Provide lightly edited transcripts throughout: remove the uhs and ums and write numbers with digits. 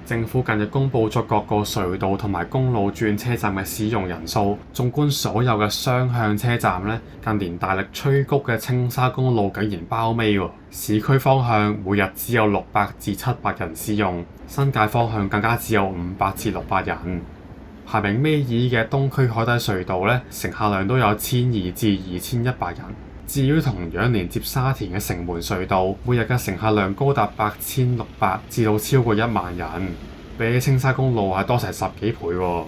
政府近日公布咗各個隧道同埋公路轉車站嘅使用人數。縱觀所有嘅雙向車站呢，近年大力催谷嘅青沙公路竟然包尾喎。市區方向每日只有600至700人使用，新界方向更加只有500至600人。排名尾二嘅東區海底隧道呢，乘客量都有1200至2100人。至於同樣連接沙田嘅城門隧道，每日嘅乘客量高達8600至到超過1萬人，比起青沙公路係多成10幾倍喎。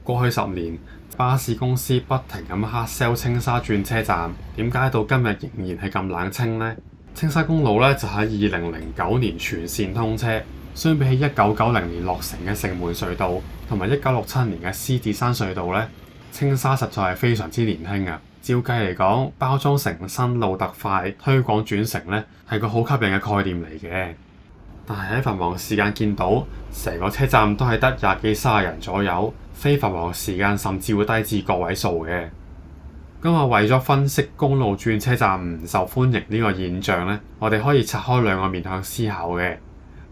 過去10年，巴士公司不停咁黑 sell 青沙轉車站，點解到今日仍然係咁冷清呢？青沙公路咧就喺2009年全線通車，相比起1990年落成嘅城門隧道同埋1967年嘅獅子山隧道咧，青沙實在係非常之年輕啊！照計嚟講，包裝成新路特快，推廣轉乘咧係個好吸引嘅概念嚟嘅。但係喺繁忙時間見到，成個車站都係得20幾30人左右，非繁忙時間甚至會低至個位數嘅。咁為咗分析公路轉車站唔受歡迎呢個現象咧，我哋可以拆開2個面向思考嘅。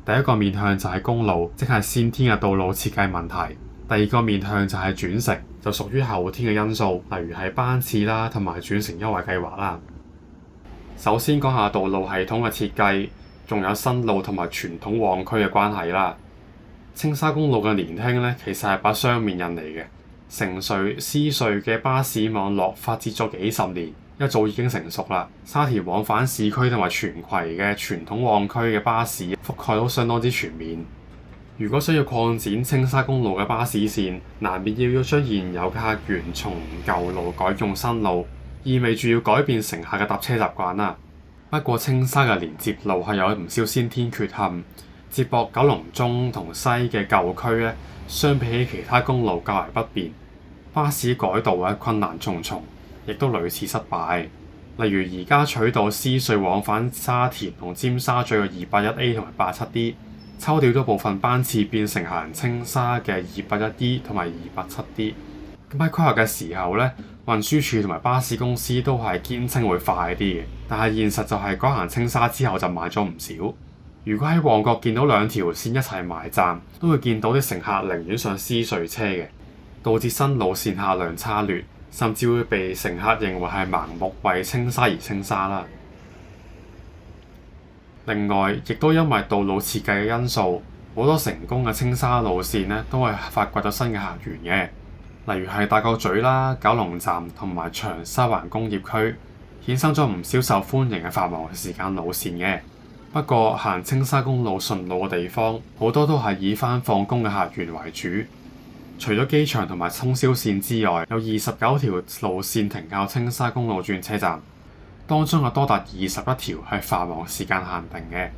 第一個面向就係公路，即係先天嘅道路設計問題。第二個面向就係轉乘，就屬於後天嘅因素，例如係班次啦，同埋轉乘優惠計劃啦。首先講下道路系統嘅設計，仲有新路同埋傳統旺區嘅關係啦。青沙公路嘅年輕咧，其實係把雙面人嚟嘅。城隧、獅隧嘅巴士網絡發展咗幾十年，一早已經成熟啦。沙田往返市區同埋荃葵嘅傳統旺區嘅巴士覆蓋都相當之全面。如果想要擴展青沙公路嘅巴士線，難免要將現有嘅客源從舊路改用新路，意味住要改變乘客嘅搭車習慣啦。不過青沙嘅連接路係有唔少先天缺陷，接駁九龍中同西嘅舊區咧，相比起其他公路較為不便，巴士改道嘅困難重重，亦都屢次失敗。例如而家取道獅隧往返沙田同尖沙咀嘅281A 同埋87D。抽調咗部分班次變成行青沙嘅281D 同埋287D。咁喺規劃嘅時候咧，運輸署同埋巴士公司都係堅稱會快啲嘅，但係現實就係改行青沙之後就慢咗唔少。如果喺旺角見到2條線一齊埋站，都會見到啲乘客寧願上獅隧車嘅，導致新路線客量差劣，甚至會被乘客認為係盲目為青沙而青沙啦。另外，亦都因為道路設計嘅因素，好多成功嘅青沙路線咧，都係發掘咗新嘅客源嘅。例如係大角咀啦、九龍站同埋長沙灣工業區，衍生咗唔少受歡迎嘅繁忙時間路線嘅。不過行青沙公路順路嘅地方，好多都係以返放工嘅客源為主。除咗機場同埋通宵線之外，有29條路線停靠青沙公路轉車站。當中有多達21條係繁忙時間限定嘅，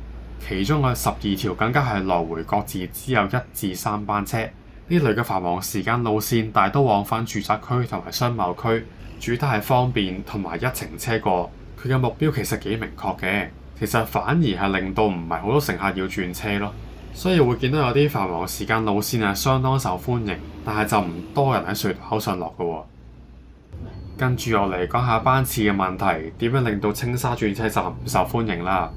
其中有12條更加係來回各自只有1至3班車。呢類嘅繁忙時間路線大多往返住宅區同埋商貿區，主打係方便同埋一程車過。佢嘅目標其實幾明確嘅，其實反而係令到唔係好多乘客要轉車咯。所以會見到有啲繁忙時間路線係相當受歡迎，但係就唔多人喺隧道口上落嘅喎。跟住落嚟講下班次嘅問題，點樣令到青沙轉車站唔受歡迎啦？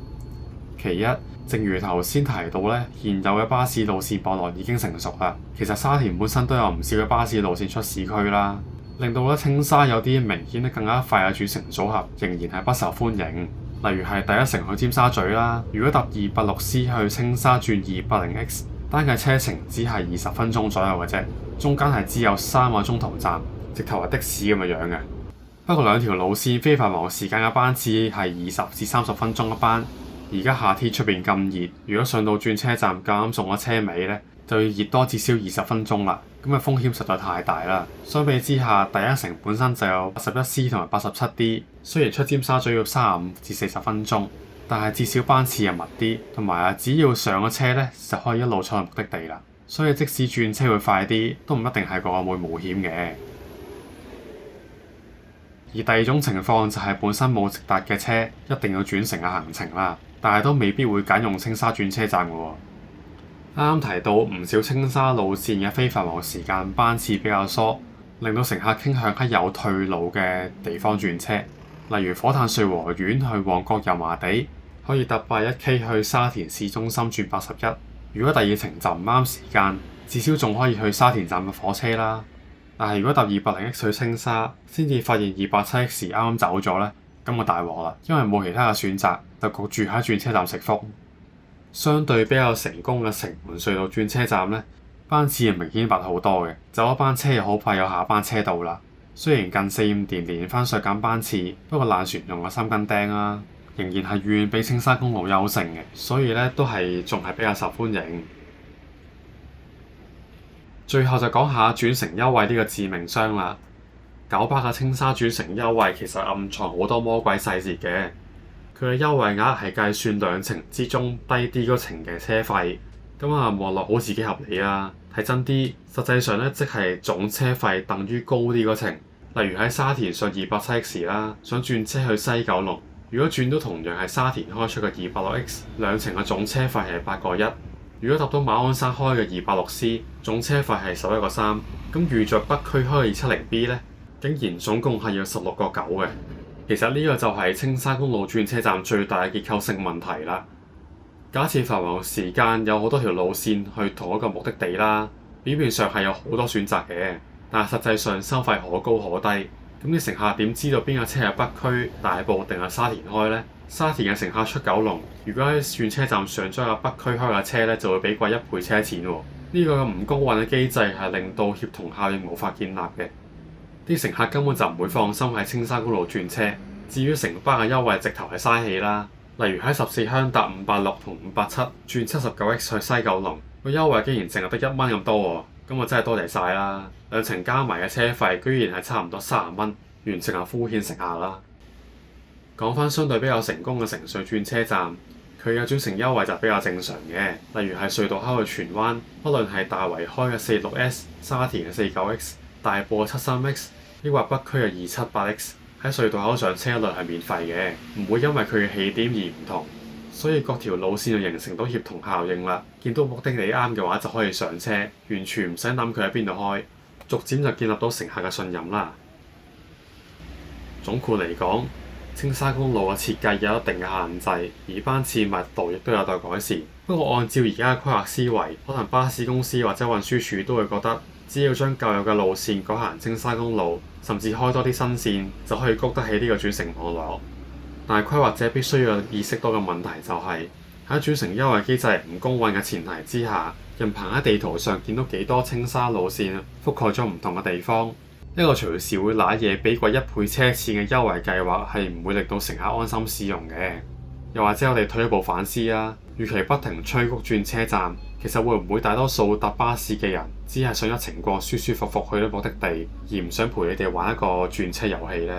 其一，正如頭先提到咧，現有嘅巴士路線網絡已經成熟啦。其實沙田本身都有唔少嘅巴士路線出市區啦，令到咧青沙有啲明顯得更加快嘅轉乘組合仍然係不受歡迎。例如係第一城去尖沙咀啦，如果搭286C 去青沙轉280X，單計車程只係20分鐘左右嘅啫，中間係只有3個鐘頭站。直頭係的士咁嘅樣嘅。不過2條路線非繁忙時間嘅班次係20至30分鐘一班。而家夏天出邊咁熱，如果上到轉車站咁啱中咗車尾咧，就要熱多至少20分鐘啦。咁嘅風險實在太大啦。相比之下，第一城本身就有81C 同埋87D，雖然出尖沙咀要35至40分鐘，但係至少班次又密啲，同埋只要上咗車咧就可以一路坐到目的地啦。所以即使轉車會快啲，都唔一定係個個會冒險嘅。而第二種情況就係本身冇直達嘅車，一定要轉乘嘅行程啦，但係都未必會揀用青沙轉車站嘅喎。啱啱提到唔少青沙路線嘅非繁忙時間班次比較疏，令到乘客傾向喺有退路嘅地方轉車。例如火炭穗禾苑去旺角油麻地，可以搭81K 去沙田市中心轉81；如果第二程就唔啱時間，至少仲可以去沙田站嘅火車啦。但係如果搭280X 去青沙，先至發現287X 啱啱走咗呢，咁就大鑊啦，因為冇其他嘅選擇，就焗住喺轉車站食福。相對比較成功嘅城門隧道轉車站呢，班次係明顯密好多嘅，走一班車又好快有下一班車到啦。雖然近4、5年連番削減班次，不過爛船用咗3根釘啦，仍然係遠比青沙公路優勝嘅，所以呢都係仲係比較受歡迎。最後就講下轉乘優惠呢個致命傷啦。九巴嘅青沙轉乘優惠其實暗藏好多魔鬼細節嘅。佢嘅優惠額係計算2程之中低啲嗰程嘅車費，咁望落好似幾合理啦。睇真啲，實際上呢，即係總車費等於高啲嗰程。例如喺沙田上287X 啦，想轉車去西九龍，如果轉到同樣係沙田開出嘅286X，兩程嘅總車費係8個1。如果搭到馬鞍山開嘅286C，總車費係11個3。咁遇着北區開嘅270B呢，竟然總共係要16個9嘅。其實呢個就係青沙公路轉車站最大嘅結構性問題啦。假設繁忙時間有好多條路線去同一個目的地啦，表面上係有好多選擇嘅，但係實際上收費可高可低。咁啲乘客點知道邊個車係北區、大埔定係沙田開呢？沙田嘅乘客出九龍，如果喺轉車站上咗個北區開嘅車呢，就會俾貴1倍車錢喎。呢個唔公允嘅機制係令到協同效應無法建立嘅。啲乘客根本就唔會放心喺青沙公路轉車。至於城巴嘅優惠，直頭係嘥氣啦。例如喺14鄉搭586同587轉79X 去西九龍，個優惠竟然淨係得1蚊咁多喎，咁我真係多謝晒啦。兩程加埋嘅車費居然係差唔多30蚊，完全係敷衍乘客啦。講翻相對比較成功嘅城隧轉車站，佢嘅轉乘優惠就比較正常嘅。例如係隧道口去荃灣，不論係大圍開嘅46S、沙田嘅49X、大埔嘅73X，抑或北區嘅278X，喺隧道口上車一律係免費嘅，唔會因為佢嘅起點而唔同。所以各條路線就形成到協同效應啦。見到目的地啱嘅話就可以上車，完全唔使諗佢喺邊度開，逐漸就建立到乘客嘅信任啦。總括嚟講，青沙公路嘅設計有一定嘅限制，而班次密度亦都有待改善。不過按照而家嘅規劃思維，可能巴士公司或者運輸署都會覺得，只要將舊有嘅路線改行青沙公路，甚至開多啲新線，就可以谷得起呢個轉乘網絡。但係規劃者必須要意識到嘅問題就係，喺轉乘優惠機制唔公允嘅前提之下，任憑喺地圖上見到幾多青沙路線覆蓋咗唔同嘅地方，一個隨時會揦嘢俾貴1倍車錢嘅優惠計劃係唔會令到乘客安心使用嘅。又或者我哋退一步反思啊，與其不停催谷轉車站，其實會唔會大多數搭巴士嘅人只係想一程過舒舒服服去到目的地，而唔想陪你哋玩一個轉車遊戲呢？